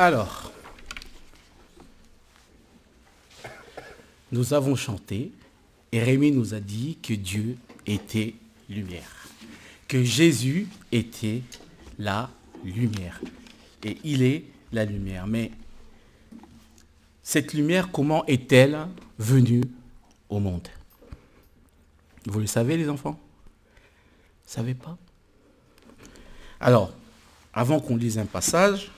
Alors, nous avons chanté et Rémi nous a dit que Dieu était lumière, que Jésus était la lumière. Et il est la lumière. Mais cette lumière, comment est-elle venue au monde? Vous le savez, les enfants? Vous ne savez pas? Alors, avant qu'on lise un passage,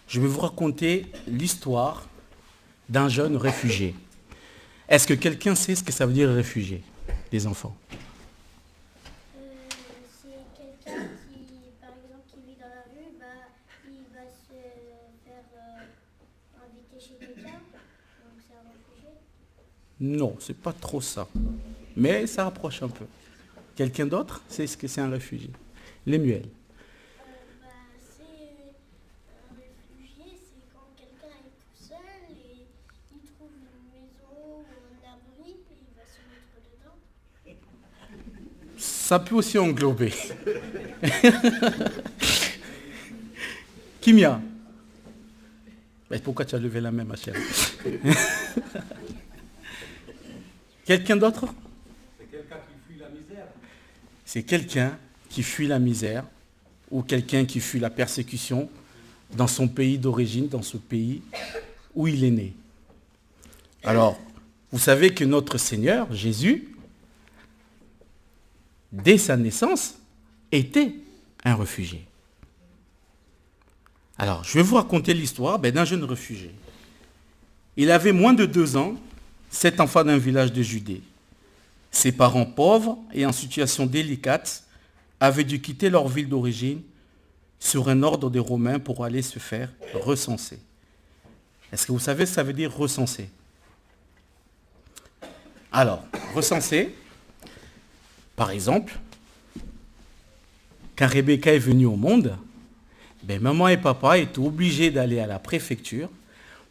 je vais vous raconter l'histoire d'un jeune réfugié. Est-ce que quelqu'un sait ce que ça veut dire réfugié, les enfants? C'est quelqu'un qui, par exemple, qui vit dans la rue, il va se faire inviter chez quelqu'un, donc c'est un réfugié. Non, c'est pas trop ça. Mais ça rapproche un peu. Quelqu'un d'autre sait ce que c'est un réfugié? Lemuel. C'est un réfugié, c'est quand quelqu'un est tout seul et il trouve une maison ou un abri et il va se mettre dedans. Ça peut aussi englober. Kimia. Mais pourquoi tu as levé la main, ma chère? Quelqu'un d'autre? C'est quelqu'un qui fuit la misère. C'est quelqu'un qui fuit la misère ou quelqu'un qui fuit la persécution dans son pays d'origine, dans ce pays où il est né. Alors, vous savez que notre Seigneur, Jésus, dès sa naissance, était un réfugié. Alors, je vais vous raconter l'histoire d'un jeune réfugié. Il avait moins de 2 ans, 7 enfants d'un village de Judée. Ses parents pauvres et en situation délicate avaient dû quitter leur ville d'origine sur un ordre des Romains pour aller se faire recenser. Est-ce que vous savez ce que ça veut dire recenser? Alors, recenser, par exemple, quand Rebecca est venue au monde, maman et papa étaient obligés d'aller à la préfecture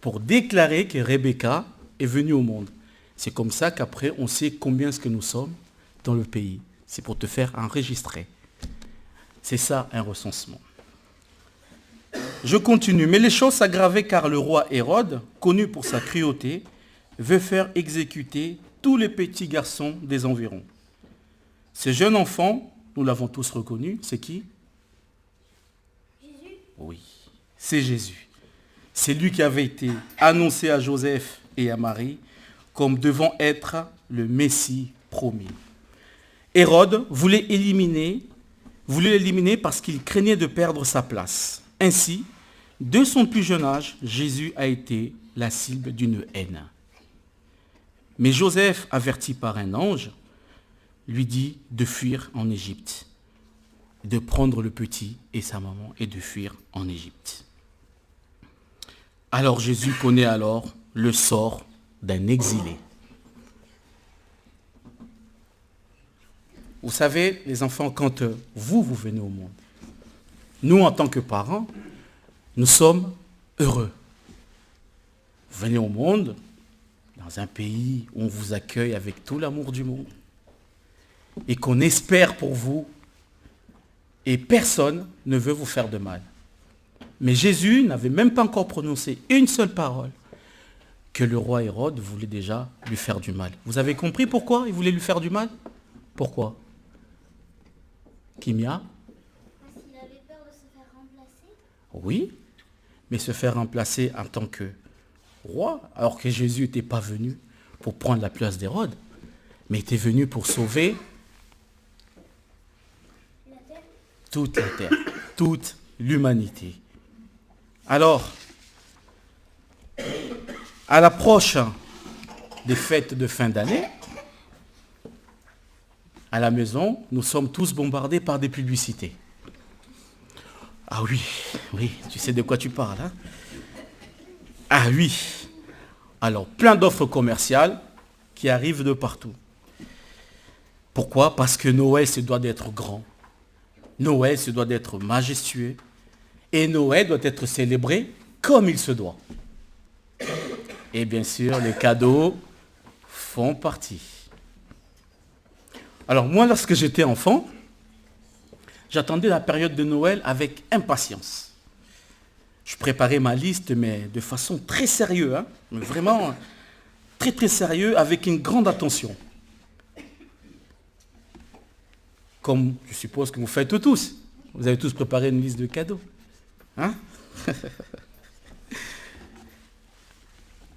pour déclarer que Rebecca est venue au monde. C'est comme ça qu'après, on sait combien est-ce que nous sommes dans le pays. C'est pour te faire enregistrer. C'est ça, un recensement. Je continue. Mais les choses s'aggravaient car le roi Hérode, connu pour sa cruauté, veut faire exécuter tous les petits garçons des environs. Ce jeune enfant, nous l'avons tous reconnu, c'est qui? Jésus? Oui, c'est Jésus. C'est lui qui avait été annoncé à Joseph et à Marie comme devant être le Messie promis. Hérode voulait l'éliminer parce qu'il craignait de perdre sa place. Ainsi, dès son plus jeune âge, Jésus a été la cible d'une haine. Mais Joseph, averti par un ange, lui dit de fuir en Égypte, de prendre le petit et sa maman et de fuir en Égypte. Alors Jésus connaît alors le sort d'un exilé. Vous savez, les enfants, quand vous venez au monde, nous, en tant que parents, nous sommes heureux. Vous venez au monde dans un pays où on vous accueille avec tout l'amour du monde et qu'on espère pour vous et personne ne veut vous faire de mal. Mais Jésus n'avait même pas encore prononcé une seule parole que le roi Hérode voulait déjà lui faire du mal. Vous avez compris pourquoi il voulait lui faire du mal? Pourquoi? Kimia? Parce qu'il avait peur de se faire remplacer. Oui, mais se faire remplacer en tant que roi, alors que Jésus n'était pas venu pour prendre la place d'Hérode, mais était venu pour sauver La terre? toute la terre, toute l'humanité. Alors, à l'approche des fêtes de fin d'année, à la maison, nous sommes tous bombardés par des publicités. Ah oui, tu sais de quoi tu parles, hein? Ah oui. Alors, plein d'offres commerciales qui arrivent de partout. Pourquoi? Parce que Noël se doit d'être grand. Noël se doit d'être majestueux. Et Noël doit être célébré comme il se doit. Et bien sûr, les cadeaux font partie. Alors moi, lorsque j'étais enfant, j'attendais la période de Noël avec impatience. Je préparais ma liste, mais de façon très sérieuse, hein, mais vraiment très très sérieux, avec une grande attention. Comme je suppose que vous faites tous. Vous avez tous préparé une liste de cadeaux. Hein?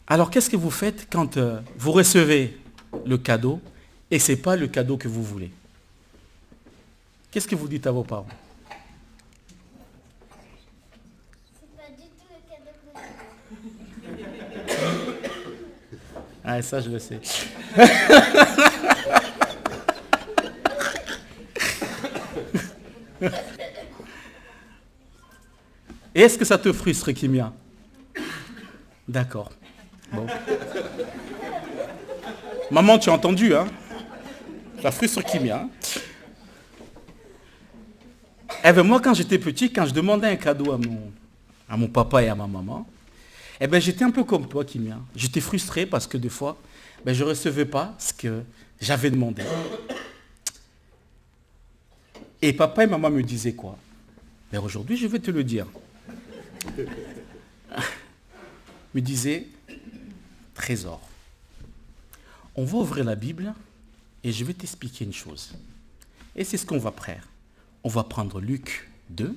Alors, qu'est-ce que vous faites quand vous recevez le cadeau et ce n'est pas le cadeau que vous voulez? Qu'est-ce que vous dites à vos parents? C'est pas du tout le cadeau que je veux. Ah, ça, je le sais. Et est-ce que ça te frustre, Kimia? D'accord. Bon. Maman, tu as entendu, hein? Ça frustre Kimia. Hein? Eh bien, moi, quand j'étais petit, quand je demandais un cadeau à mon papa et à ma maman, eh ben, j'étais un peu comme toi, Kimia. J'étais frustré parce que des fois, ben, je ne recevais pas ce que j'avais demandé. Et papa et maman me disaient quoi? Ben, aujourd'hui, je vais te le dire. Me disait, Trésor, on va ouvrir la Bible et je vais t'expliquer une chose. Et c'est ce qu'on va faire. On va prendre Luc 2.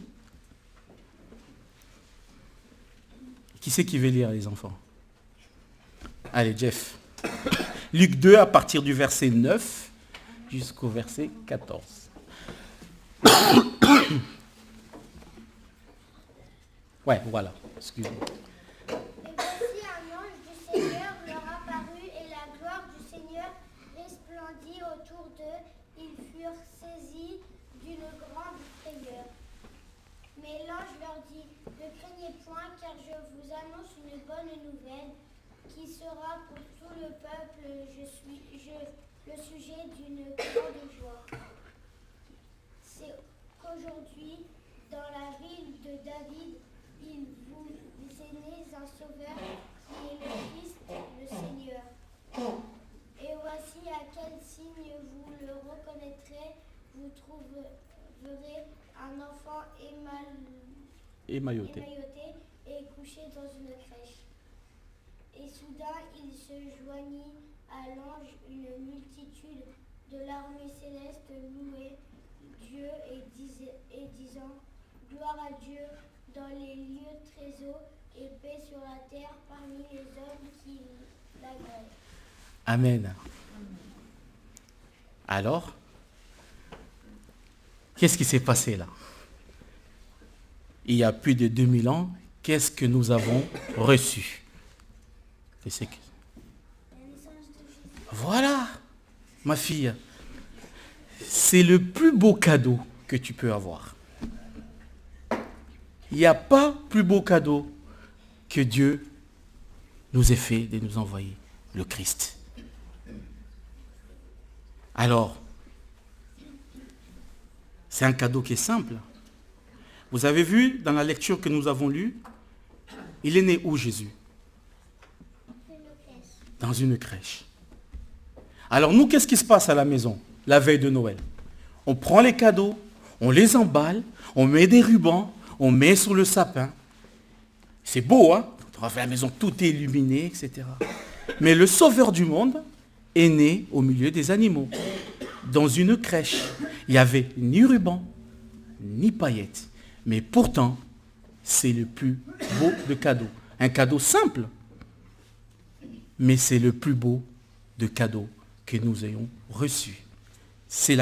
Qui c'est qui veut lire, les enfants? Allez, Jeff. Luc 2 à partir du verset 9 jusqu'au verset 14. Ouais, voilà. Excuse-moi. Et voici un ange du Seigneur leur apparut et la gloire du Seigneur resplendit autour d'eux. Ils furent saisis d'une grande frayeur. Mais l'ange leur dit, ne craignez point car je vous annonce une bonne nouvelle qui sera pour tout le peuple le sujet d'une grande joie. C'est qu'aujourd'hui, dans la ville de David, il vous est né un sauveur qui est le Christ, le Seigneur. Et voici à quel signe vous le reconnaîtrez, vous trouverez un enfant émailloté et couché dans une crèche. Et soudain il se joignit à l'ange une multitude de l'armée céleste louait Dieu et disant gloire à Dieu dans les lieux très hauts et paix sur la terre parmi les hommes qui l'agréent. Amen. Alors, qu'est-ce qui s'est passé là? Il y a plus de 2000 ans, qu'est-ce que nous avons reçu? Voilà, ma fille. C'est le plus beau cadeau que tu peux avoir. Il n'y a pas plus beau cadeau que Dieu nous ait fait de nous envoyer le Christ. Alors, c'est un cadeau qui est simple. Vous avez vu dans la lecture que nous avons lue, il est né où Jésus? Dans une crèche. Alors nous, qu'est-ce qui se passe à la maison, la veille de Noël? On prend les cadeaux, on les emballe, on met des rubans, on met sur le sapin. C'est beau, hein? On va faire la maison, tout est illuminé, etc. Mais le sauveur du monde est né au milieu des animaux, dans une crèche. Il n'y avait ni ruban, ni paillettes. Mais pourtant, c'est le plus beau de cadeaux. Un cadeau simple, mais c'est le plus beau de cadeaux que nous ayons reçu. C'est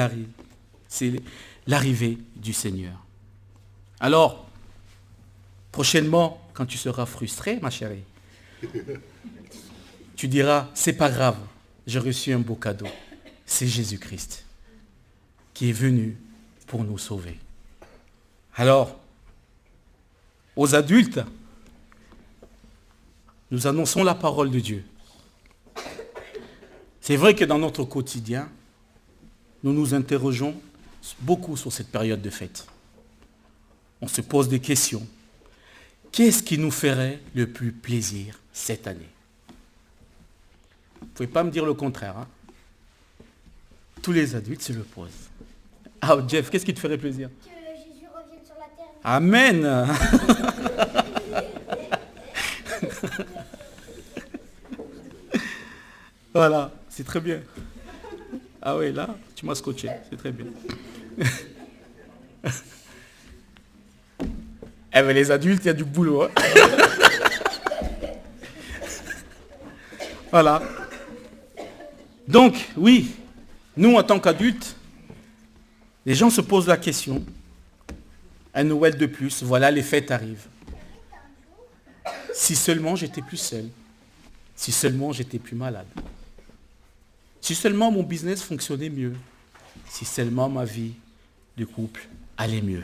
l'arrivée du Seigneur. Alors, prochainement, quand tu seras frustré, ma chérie, tu diras, c'est pas grave, j'ai reçu un beau cadeau. C'est Jésus-Christ qui est venu pour nous sauver. Alors, aux adultes, nous annonçons la parole de Dieu. C'est vrai que dans notre quotidien, nous nous interrogeons beaucoup sur cette période de fête. On se pose des questions. Qu'est-ce qui nous ferait le plus plaisir cette année? Vous ne pouvez pas me dire le contraire. Hein? Tous les adultes se le posent. Ah, Jeff, qu'est-ce qui te ferait plaisir? Que Jésus revienne sur la terre. Amen. Voilà, c'est très bien. Ah oui, là, tu m'as scotché, c'est très bien. Eh bien, les adultes, il y a du boulot. Hein. Voilà. Donc, oui, nous, en tant qu'adultes, les gens se posent la question. Un Noël de plus, voilà, les fêtes arrivent. Si seulement j'étais plus seul. Si seulement j'étais plus malade. Si seulement mon business fonctionnait mieux. Si seulement ma vie de couple allait mieux.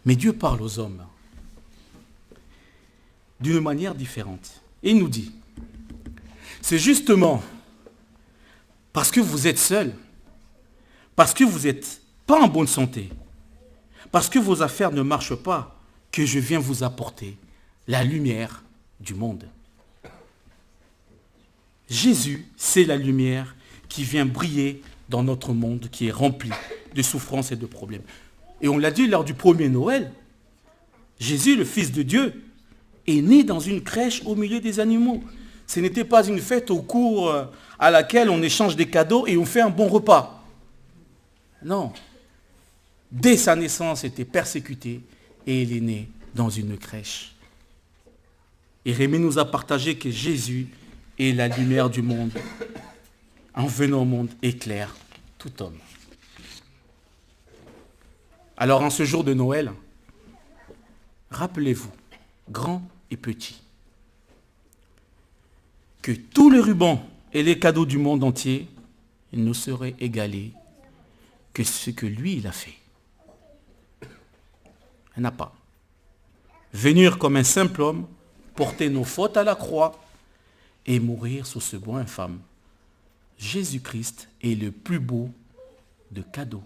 Mais Dieu parle aux hommes d'une manière différente. Et il nous dit, c'est justement parce que vous êtes seul, parce que vous n'êtes pas en bonne santé, parce que vos affaires ne marchent pas, que je viens vous apporter la lumière du monde. Jésus, c'est la lumière qui vient briller dans notre monde qui est rempli de souffrances et de problèmes. Et on l'a dit lors du premier Noël, Jésus, le Fils de Dieu, est né dans une crèche au milieu des animaux. Ce n'était pas une fête au cours à laquelle on échange des cadeaux et on fait un bon repas. Non. Dès sa naissance, il était persécuté et il est né dans une crèche. Et Rémi nous a partagé que Jésus est la lumière du monde. En venant au monde, éclaire tout homme. Alors en ce jour de Noël, rappelez-vous, grands et petits, que tous les rubans et les cadeaux du monde entier ne seraient égalés que ce que lui, il a fait. Il n'a pas. Venir comme un simple homme, porter nos fautes à la croix et mourir sous ce bois infâme. Jésus-Christ est le plus beau de cadeaux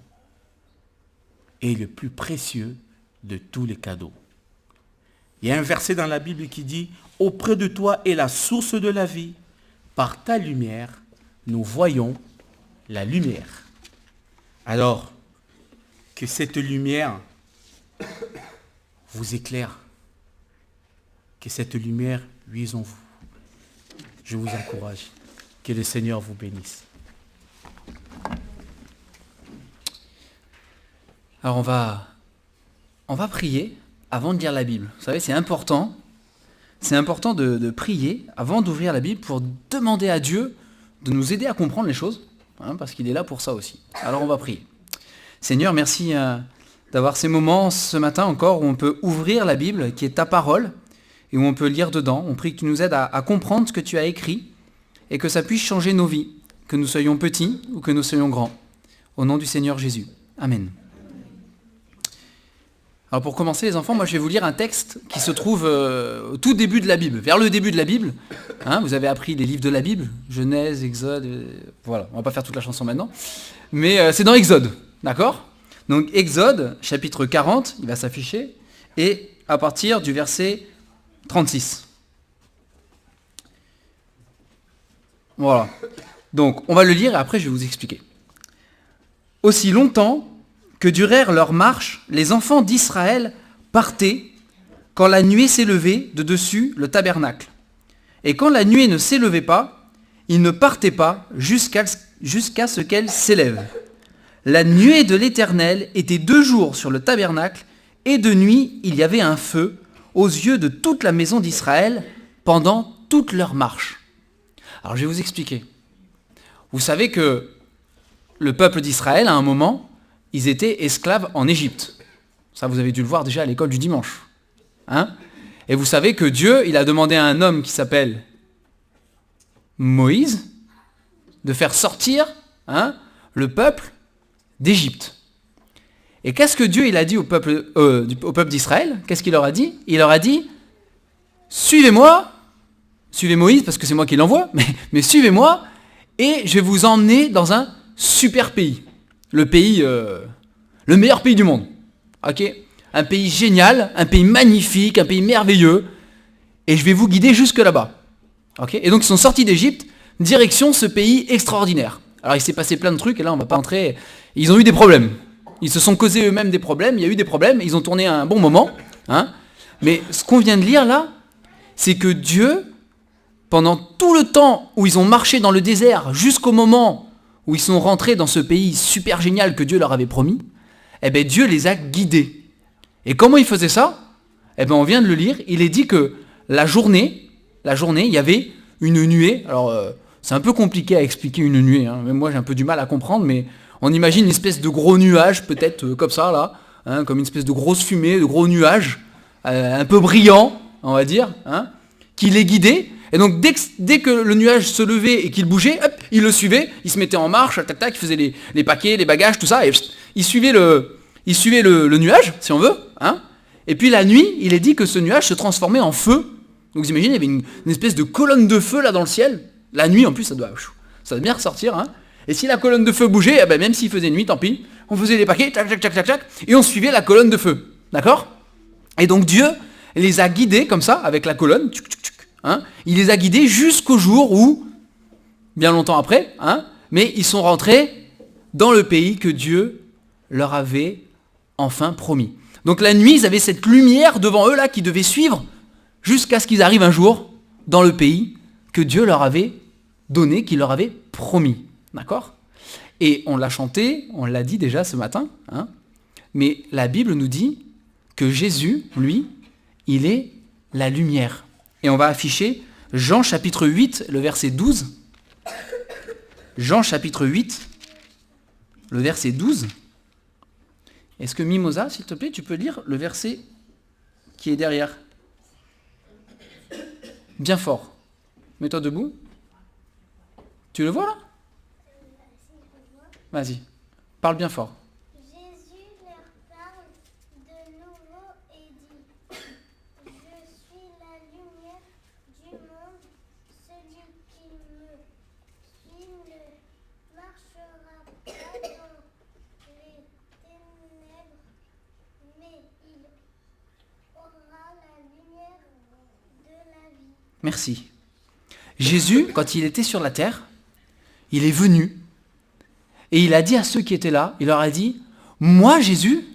et le plus précieux de tous les cadeaux. Il y a un verset dans la Bible qui dit « Auprès de toi est la source de la vie. Par ta lumière, nous voyons la lumière. » Alors, que cette lumière vous éclaire. Que cette lumière luise en vous. Je vous encourage. Que le Seigneur vous bénisse. Alors on va prier avant de lire la Bible. Vous savez, c'est important. C'est important de prier avant d'ouvrir la Bible pour demander à Dieu de nous aider à comprendre les choses, parce qu'il est là pour ça aussi. Alors on va prier. Seigneur, merci d'avoir ces moments ce matin encore où on peut ouvrir la Bible, qui est ta parole, et où on peut lire dedans. On prie que tu nous aides à comprendre ce que tu as écrit et que ça puisse changer nos vies, que nous soyons petits ou que nous soyons grands. Au nom du Seigneur Jésus. Amen. Alors pour commencer les enfants, moi je vais vous lire un texte qui se trouve au tout début de la Bible, vers le début de la Bible. Vous avez appris les livres de la Bible, Genèse, Exode, voilà, on va pas faire toute la chanson maintenant. Mais c'est dans Exode, d'accord ? Donc Exode, chapitre 40, il va s'afficher, et à partir du verset 36. Voilà. Donc on va le lire et après je vais vous expliquer. Aussi longtemps que durèrent leurs marches, les enfants d'Israël partaient quand la nuée s'élevait de dessus le tabernacle. Et quand la nuée ne s'élevait pas, ils ne partaient pas jusqu'à ce qu'elle s'élève. La nuée de l'Éternel était 2 jours sur le tabernacle, et de nuit il y avait un feu aux yeux de toute la maison d'Israël pendant toute leur marche. Alors je vais vous expliquer. Vous savez que le peuple d'Israël, à un moment, ils étaient esclaves en Égypte. Ça, vous avez dû le voir déjà à l'école du dimanche. Et vous savez que Dieu, il a demandé à un homme qui s'appelle Moïse de faire sortir le peuple d'Égypte. Et qu'est-ce que Dieu il a dit au peuple d'Israël ? Qu'est-ce qu'il leur a dit ? Il leur a dit « Suivez-moi, suivez Moïse, parce que c'est moi qui l'envoie, mais suivez-moi, et je vais vous emmener dans un super pays. » Le pays, le meilleur pays du monde. Ok ? Un pays génial, un pays magnifique, un pays merveilleux. Et je vais vous guider jusque là-bas. Ok ? Et donc ils sont sortis d'Égypte, direction ce pays extraordinaire. Alors il s'est passé plein de trucs, et là on va pas entrer. Ils ont eu des problèmes. Ils se sont causés eux-mêmes des problèmes, il y a eu des problèmes, ils ont tourné un bon moment. Hein? Mais ce qu'on vient de lire là, c'est que Dieu, pendant tout le temps où ils ont marché dans le désert, jusqu'au moment où ils sont rentrés dans ce pays super génial que Dieu leur avait promis, eh bien Dieu les a guidés. Et comment il faisait ça? Eh bien on vient de le lire, il est dit que la journée, il y avait une nuée. Alors c'est un peu compliqué à expliquer une nuée, hein. Même moi j'ai un peu du mal à comprendre, mais on imagine une espèce de gros nuage, peut-être comme ça là, hein, comme une espèce de grosse fumée, de gros nuages, un peu brillant, on va dire, hein, qui les guidait. Et donc dès que le nuage se levait et qu'il bougeait, hop, il le suivait, il se mettait en marche, tac tac, il faisait les paquets, les bagages, tout ça, et il suivait le nuage, si on veut, hein. Et puis la nuit, il est dit que ce nuage se transformait en feu. Donc vous imaginez, il y avait une espèce de colonne de feu là dans le ciel. La nuit en plus, ça doit bien ressortir, hein. Et si la colonne de feu bougeait, eh ben, même s'il faisait nuit, tant pis, on faisait les paquets, tac tac tac tac tac, et on suivait la colonne de feu, d'accord? Et donc Dieu les a guidés comme ça, avec la colonne, tchuc, tchuc, tchuc, hein. Il les a guidés jusqu'au jour où, bien longtemps après, hein, mais ils sont rentrés dans le pays que Dieu leur avait enfin promis. Donc la nuit, ils avaient cette lumière devant eux là qui devait suivre jusqu'à ce qu'ils arrivent un jour dans le pays que Dieu leur avait donné, qu'il leur avait promis. D'accord? Et on l'a chanté, on l'a dit déjà ce matin, hein, mais la Bible nous dit que Jésus, lui, il est la lumière. Et on va afficher Jean chapitre 8, le verset 12. Jean chapitre 8, le verset 12. Est-ce que Mimosa, s'il te plaît, tu peux lire le verset qui est derrière? Bien fort. Mets-toi debout. Tu le vois là? Vas-y. Parle bien fort. Jésus leur parle de nouveau et dit, je suis la lumière du monde, celui qui me suit ne marchera pas dans les ténèbres, mais il aura la lumière de la vie. Merci. Jésus, quand il était sur la terre, il est venu et il a dit à ceux qui étaient là, il leur a dit, moi Jésus,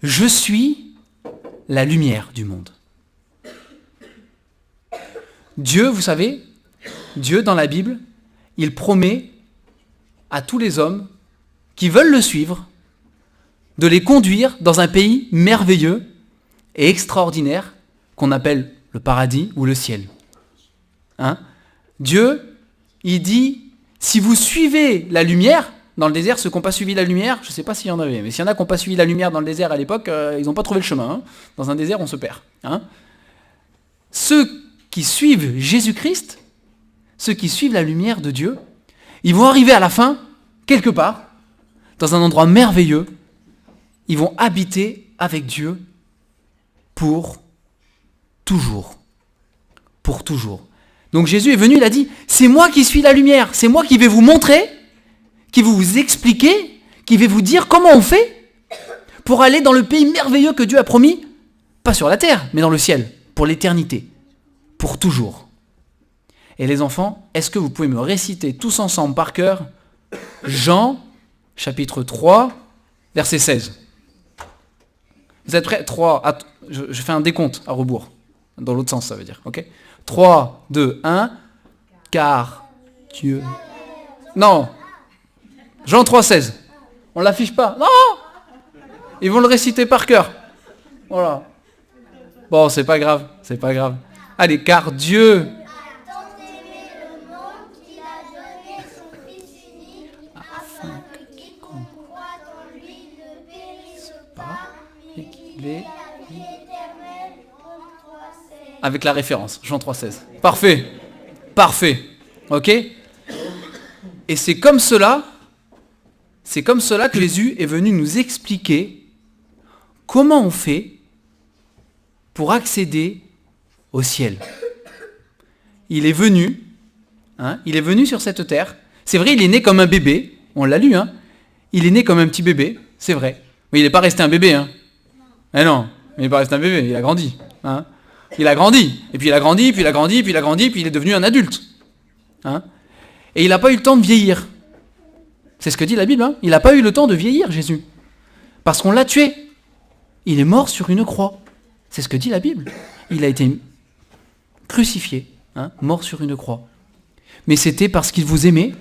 je suis la lumière du monde. Dieu, vous savez, Dieu dans la Bible, il promet à tous les hommes qui veulent le suivre de les conduire dans un pays merveilleux et extraordinaire qu'on appelle le paradis ou le ciel. Hein? Dieu, il dit, si vous suivez la lumière, dans le désert, ceux qui n'ont pas suivi la lumière, je ne sais pas s'il y en avait, mais s'il y en a qui n'ont pas suivi la lumière dans le désert à l'époque, ils n'ont pas trouvé le chemin. Hein. Dans un désert, on se perd. Hein. Ceux qui suivent Jésus-Christ, ceux qui suivent la lumière de Dieu, ils vont arriver à la fin, quelque part, dans un endroit merveilleux, ils vont habiter avec Dieu pour toujours. Pour toujours. Donc Jésus est venu, il a dit, c'est moi qui suis la lumière, c'est moi qui vais vous montrer, qui vais vous expliquer, qui vais vous dire comment on fait pour aller dans le pays merveilleux que Dieu a promis, pas sur la terre, mais dans le ciel, pour l'éternité, pour toujours. Et les enfants, est-ce que vous pouvez me réciter tous ensemble par cœur Jean, chapitre 3, verset 16. Vous êtes prêts? 3, je fais un décompte à rebours, dans l'autre sens ça veut dire, ok? 3, 2, 1, car Dieu... Non, Jean 3, 16. On ne l'affiche pas. Non! Ils vont le réciter par cœur. Voilà. Bon, c'est pas grave, c'est pas grave. Allez, car Dieu... A tant aimé le monde qu'il a donné son Fils unique, afin que quiconque croit en lui ne périsse pas, mais qu'il ait la vie éternelle. Jean 3,16. Avec la référence, Jean 3, 16. Parfait. Parfait. Ok? Et c'est comme cela que Jésus est venu nous expliquer comment on fait pour accéder au ciel. Il est venu sur cette terre. C'est vrai, il est né comme un bébé. On l'a lu, hein. Il est né comme un petit bébé, c'est vrai. Mais il n'est pas resté un bébé, hein. Eh non, il n'est pas resté un bébé, il a grandi. Hein. Il a grandi, et puis il a grandi, puis il a grandi, puis il a grandi, puis il est devenu un adulte. Hein. Et il n'a pas eu le temps de vieillir. C'est ce que dit la Bible, hein. Il n'a pas eu le temps de vieillir, Jésus. Parce qu'on l'a tué. Il est mort sur une croix. C'est ce que dit la Bible. Il a été crucifié, mort sur une croix. Mais c'était parce qu'il vous aimait,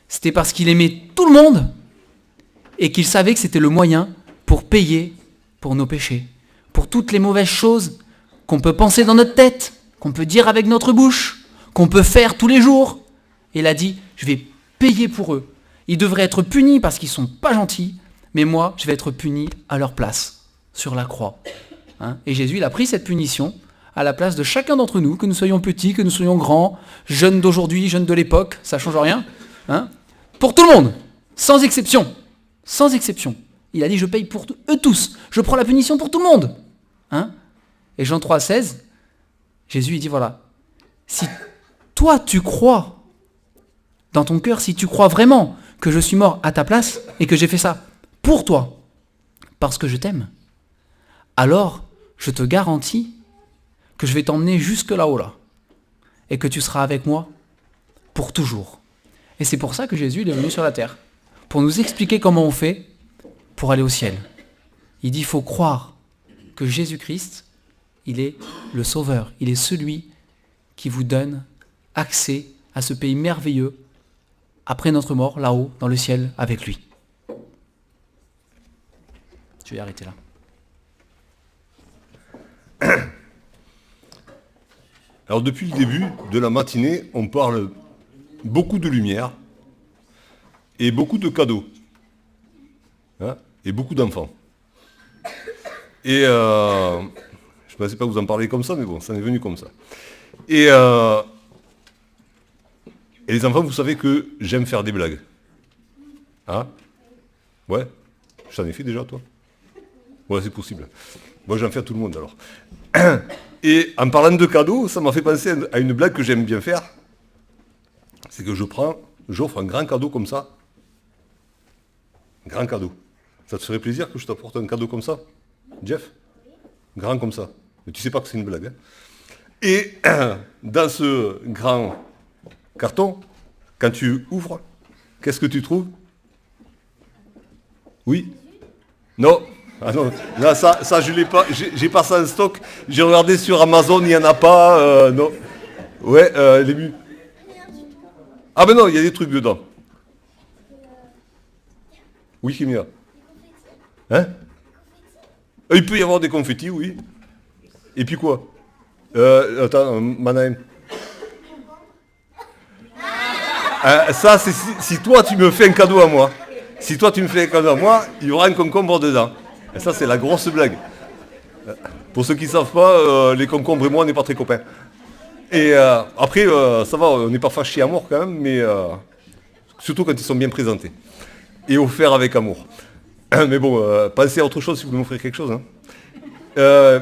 c'était parce qu'il aimait tout le monde, et qu'il savait que c'était le moyen pour payer pour nos péchés, pour toutes les mauvaises choses qu'on peut penser dans notre tête, qu'on peut dire avec notre bouche, qu'on peut faire tous les jours. Et il a dit, je vais payer pour eux. Ils devraient être punis parce qu'ils ne sont pas gentils, mais moi, je vais être puni à leur place, sur la croix. Et Jésus, il a pris cette punition à la place de chacun d'entre nous, que nous soyons petits, que nous soyons grands, jeunes d'aujourd'hui, jeunes de l'époque, ça ne change rien. Pour tout le monde, sans exception. Sans exception. Il a dit, je paye pour eux tous. Je prends la punition pour tout le monde. Et Jean 3,16, Jésus, il dit, voilà, si toi, tu crois dans ton cœur, si tu crois vraiment que je suis mort à ta place et que j'ai fait ça pour toi, parce que je t'aime, alors je te garantis que je vais t'emmener jusque là-haut, là, et que tu seras avec moi pour toujours. Et c'est pour ça que Jésus il est venu sur la terre, pour nous expliquer comment on fait pour aller au ciel. Il dit, il faut croire que Jésus-Christ, il est le Sauveur, il est celui qui vous donne accès à ce pays merveilleux après notre mort, là-haut, dans le ciel, avec lui. Je vais arrêter là. Alors depuis le début de la matinée, on parle beaucoup de lumière et beaucoup de cadeaux. Et beaucoup d'enfants. Et je ne pensais pas vous en parler comme ça, mais bon, ça en est venu comme ça. Et les enfants, vous savez que j'aime faire des blagues. Ouais. Je t'en ai fait déjà, toi? Ouais, c'est possible. Moi, j'en fais à tout le monde, alors. Et en parlant de cadeaux, ça m'a fait penser à une blague que j'aime bien faire. C'est que j'offre un grand cadeau comme ça. Un grand cadeau. Ça te ferait plaisir que je t'apporte un cadeau comme ça, Jeff? Grand comme ça. Mais tu sais pas que c'est une blague. Et dans ce grand carton, quand tu ouvres, qu'est-ce que tu trouves? Oui? Non? Ah non, là, ça je l'ai pas, j'ai pas ça en stock. J'ai regardé sur Amazon, il n'y en a pas. Non. Ouais, l'ému. Ah ben non, il y a des trucs dedans. Oui, Kimia. Il peut y avoir des confettis, oui. Et puis quoi? Attends, Manahem. Ça, c'est si toi tu me fais un cadeau à moi. Si toi tu me fais un cadeau à moi, il y aura un concombre dedans. Et ça, c'est la grosse blague. Pour ceux qui ne savent pas, les concombres et moi, on n'est pas très copains. Et après, ça va, on n'est pas fâchés à mort quand même, mais surtout quand ils sont bien présentés. Et offerts avec amour. Mais bon, pensez à autre chose si vous m'offrez quelque chose.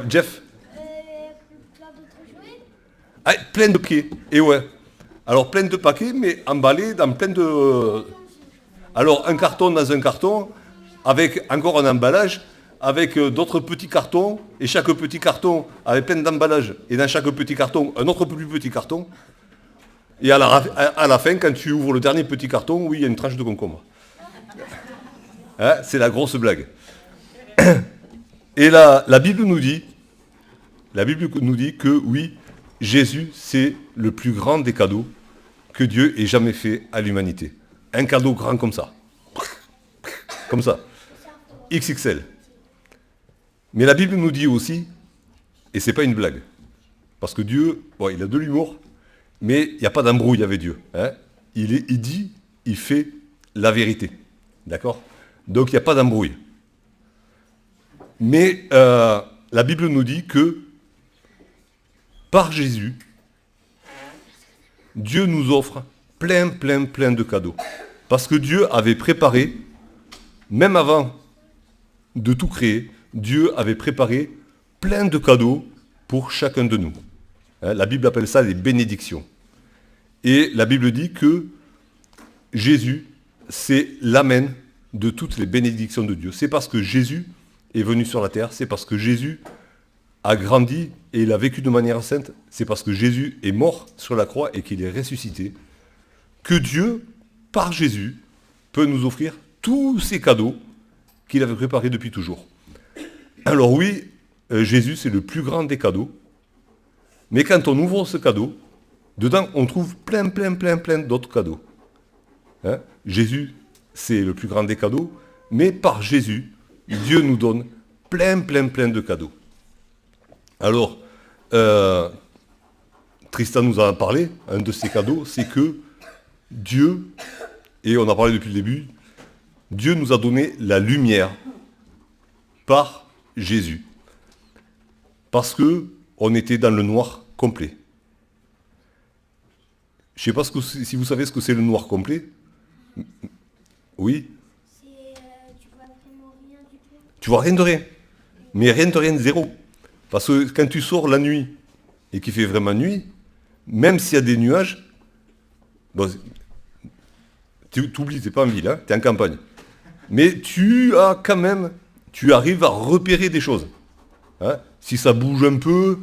Jeff? Plein d'autres jouets. Plein de paquets. Et ouais. Alors plein de paquets, mais emballés dans plein de... Alors un carton dans un carton, avec encore un emballage, avec d'autres petits cartons, et chaque petit carton avec plein d'emballages, et dans chaque petit carton, un autre plus petit carton. Et à la fin, quand tu ouvres le dernier petit carton, oui, il y a une tranche de concombre. C'est la grosse blague. Et la Bible nous dit que oui, Jésus, c'est le plus grand des cadeaux que Dieu ait jamais fait à l'humanité. Un cadeau grand comme ça. Comme ça. XXL. Mais la Bible nous dit aussi, et c'est pas une blague, parce que Dieu, il a de l'humour, mais il n'y a pas d'embrouille avec Dieu. Il dit, il fait la vérité. D'accord? Donc il n'y a pas d'embrouille. Mais la Bible nous dit que par Jésus, Dieu nous offre plein de cadeaux. Parce que Dieu avait préparé, même avant de tout créer, Dieu avait préparé plein de cadeaux pour chacun de nous. La Bible appelle ça les bénédictions. Et la Bible dit que Jésus, c'est l'amen de toutes les bénédictions de Dieu. C'est parce que Jésus est venu sur la terre, c'est parce que Jésus a grandi et il a vécu de manière sainte, c'est parce que Jésus est mort sur la croix et qu'il est ressuscité, que Dieu, par Jésus, peut nous offrir tous ces cadeaux qu'il avait préparés depuis toujours. Alors oui, Jésus, c'est le plus grand des cadeaux. Mais quand on ouvre ce cadeau, dedans, on trouve plein d'autres cadeaux. Hein? Jésus, c'est le plus grand des cadeaux, mais par Jésus, Dieu nous donne plein de cadeaux. Alors, Tristan nous en a parlé, un de ces cadeaux, c'est que Dieu, et on a parlé depuis le début, Dieu nous a donné la lumière par Jésus. Parce que on était dans le noir complet. Je ne sais pas si vous savez ce que c'est le noir complet. Oui. Tu vois vraiment rien du tout. Tu vois rien de rien. Mais rien de rien, zéro. Parce que quand tu sors la nuit et qu'il fait vraiment nuit, même s'il y a des nuages, bon, tu oublies, t'es pas en ville, hein, tu es en campagne. Mais tu arrives à repérer des choses. Hein. Si ça bouge un peu,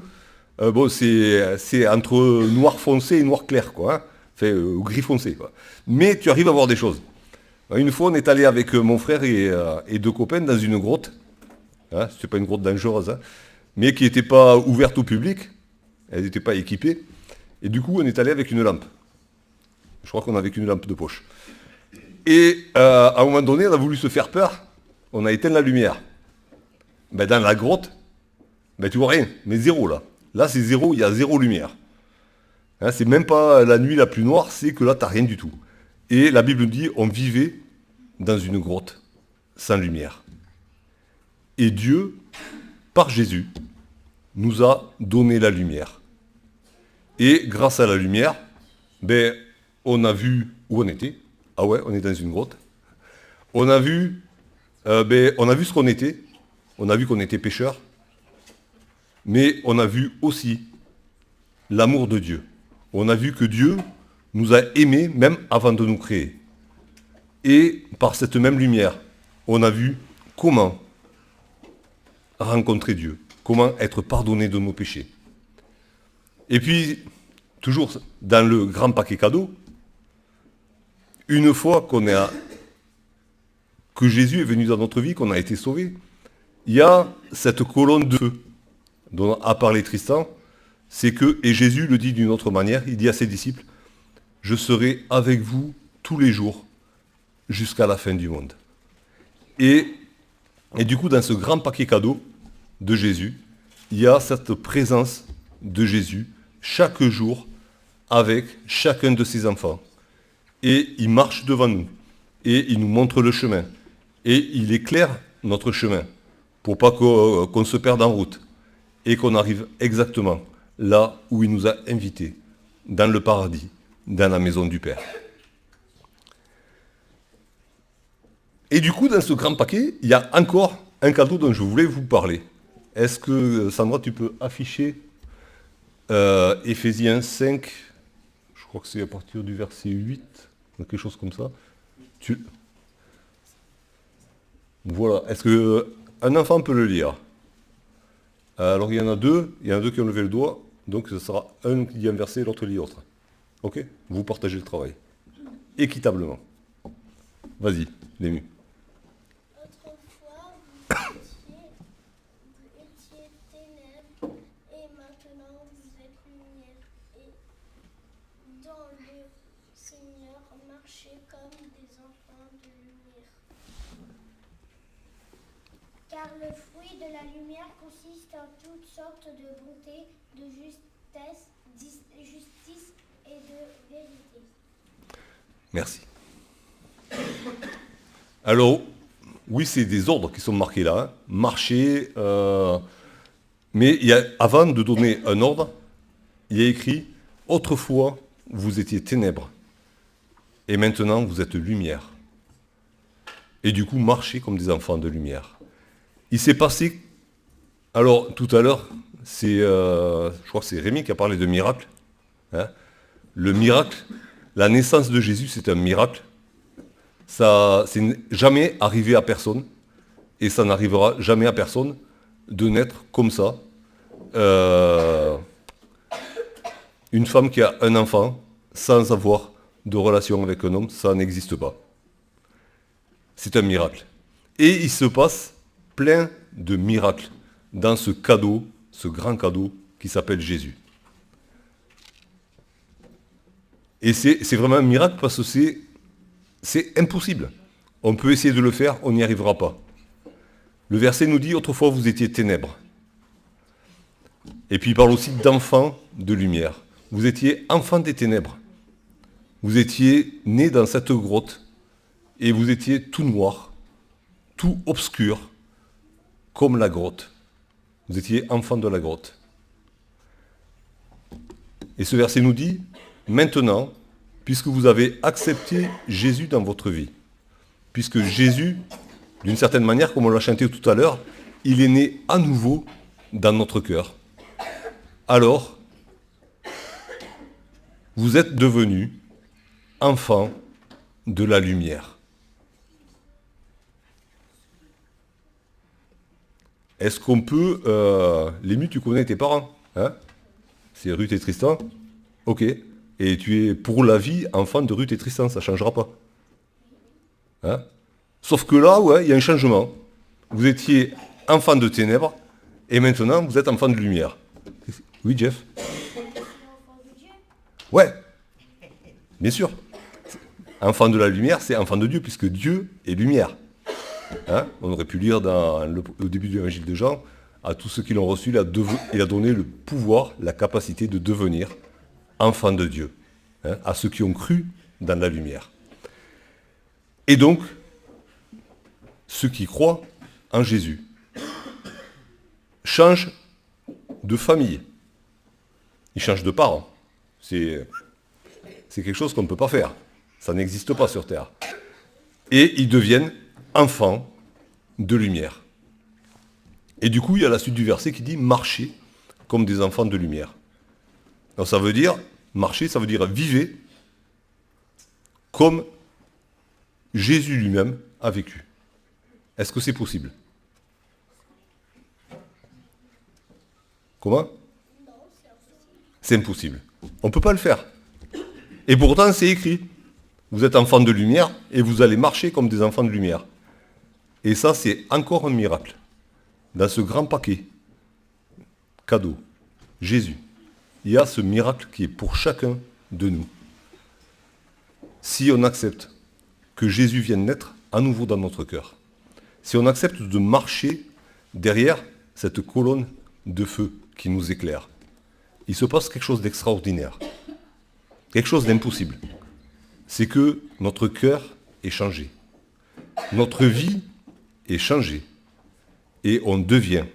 bon, c'est entre noir foncé et noir clair, quoi. Hein. Enfin, gris foncé, quoi. Mais tu arrives à voir des choses. Une fois, on est allé avec mon frère et deux copains dans une grotte. Hein, c'est pas une grotte dangereuse, hein, mais qui n'était pas ouverte au public. Elle n'était pas équipée. Et du coup, on est allé avec une lampe. Je crois qu'on avait qu'une lampe de poche. Et à un moment donné, on a voulu se faire peur. On a éteint la lumière. Ben, dans la grotte, ben, tu vois rien, mais zéro là. Là, c'est zéro, il y a zéro lumière. Hein, c'est même pas la nuit la plus noire, c'est que là, tu n'as rien du tout. Et la Bible dit, on vivait dans une grotte sans lumière. Et Dieu, par Jésus, nous a donné la lumière. Et grâce à la lumière, ben, on a vu où on était. Ah ouais, on est dans une grotte. On a vu ce qu'on était. On a vu qu'on était pécheurs. Mais on a vu aussi l'amour de Dieu. On a vu que Dieu nous a aimés même avant de nous créer. Et par cette même lumière, on a vu comment rencontrer Dieu, comment être pardonné de nos péchés. Et puis, toujours dans le grand paquet cadeau, une fois que Jésus est venu dans notre vie, qu'on a été sauvé, il y a cette colonne de feu dont a parlé Tristan, c'est que, et Jésus le dit d'une autre manière, il dit à ses disciples, « Je serai avec vous tous les jours jusqu'à la fin du monde. » Et du coup, dans ce grand paquet cadeau de Jésus, il y a cette présence de Jésus chaque jour avec chacun de ses enfants. Et il marche devant nous, et il nous montre le chemin, et il éclaire notre chemin, pour pas qu'on se perde en route, et qu'on arrive exactement là où il nous a invités, dans le paradis, dans la maison du Père. Et du coup, dans ce grand paquet, il y a encore un cadeau dont je voulais vous parler. Est-ce que, Sandra, tu peux afficher Éphésiens 5, je crois que c'est à partir du verset 8, quelque chose comme ça. Voilà, est-ce qu'un enfant peut le lire? Alors il y en a deux qui ont levé le doigt, donc ce sera un qui dit un verset et l'autre lit l'autre. Ok? Vous partagez le travail. Équitablement. Vas-y, Lému. Autrefois, vous étiez ténèbres, et maintenant vous êtes lumière. Et dans le Seigneur, marchez comme des enfants de lumière. Car le fruit de la lumière consiste en toutes sortes de bonté, de justice et de vérité. Merci. Alors, oui, c'est des ordres qui sont marqués là. Hein. Marcher, mais avant de donner un ordre, il y a écrit « Autrefois, vous étiez ténèbres, et maintenant vous êtes lumière. » Et du coup, marchez comme des enfants de lumière. Il s'est passé, alors tout à l'heure, je crois que c'est Rémi qui a parlé de miracle. Hein. Le miracle, la naissance de Jésus, c'est un miracle. Ça, c'est jamais arrivé à personne, et ça n'arrivera jamais à personne de naître comme ça. Une femme qui a un enfant sans avoir de relation avec un homme, ça n'existe pas. C'est un miracle. Et il se passe plein de miracles dans ce cadeau, ce grand cadeau qui s'appelle Jésus. Et c'est vraiment un miracle parce que c'est impossible. On peut essayer de le faire, on n'y arrivera pas. Le verset nous dit, autrefois vous étiez ténèbres. Et puis il parle aussi d'enfants de lumière. Vous étiez enfants des ténèbres. Vous étiez nés dans cette grotte et vous étiez tout noir, tout obscur, comme la grotte. Vous étiez enfants de la grotte. Et ce verset nous dit, maintenant, puisque vous avez accepté Jésus dans votre vie, puisque Jésus, d'une certaine manière, comme on l'a chanté tout à l'heure, il est né à nouveau dans notre cœur. Alors, vous êtes devenus enfants de la lumière. Est-ce qu'on peut... Lému, tu connais tes parents, hein? C'est Ruth et Tristan. Ok. Et tu es pour la vie enfant de Ruth et Tristan, ça ne changera pas. Hein? Sauf que là, ouais, il y a un changement. Vous étiez enfant de ténèbres, et maintenant vous êtes enfant de lumière. Oui, Jeff? Ouais, bien sûr. Enfant de la lumière, c'est enfant de Dieu, puisque Dieu est lumière. Hein? On aurait pu lire au début de l'évangile de Jean, à tous ceux qui l'ont reçu, il a donné le pouvoir, la capacité de devenir enfant de Dieu, hein, à ceux qui ont cru dans la lumière. Et donc, ceux qui croient en Jésus changent de famille. Ils changent de parents. C'est quelque chose qu'on ne peut pas faire. Ça n'existe pas sur Terre. Et ils deviennent enfants de lumière. Et du coup, il y a la suite du verset qui dit « marchez comme des enfants de lumière ». Donc ça veut dire, marcher, ça veut dire vivez comme Jésus lui-même a vécu. Est-ce que c'est possible? Comment? C'est impossible. On ne peut pas le faire. Et pourtant, c'est écrit. Vous êtes enfants de lumière et vous allez marcher comme des enfants de lumière. Et ça, c'est encore un miracle. Dans ce grand paquet, cadeau, Jésus, il y a ce miracle qui est pour chacun de nous. Si on accepte que Jésus vienne naître à nouveau dans notre cœur, si on accepte de marcher derrière cette colonne de feu qui nous éclaire, il se passe quelque chose d'extraordinaire, quelque chose d'impossible. C'est que notre cœur est changé, notre vie est changée, et on devient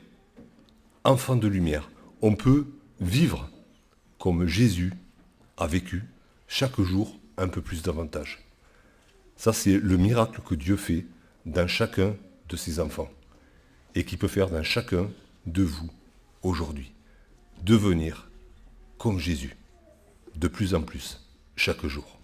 enfant de lumière. On peut vivre comme Jésus a vécu chaque jour un peu plus davantage. Ça, c'est le miracle que Dieu fait dans chacun de ses enfants et qui peut faire dans chacun de vous aujourd'hui. Devenir comme Jésus, de plus en plus, chaque jour.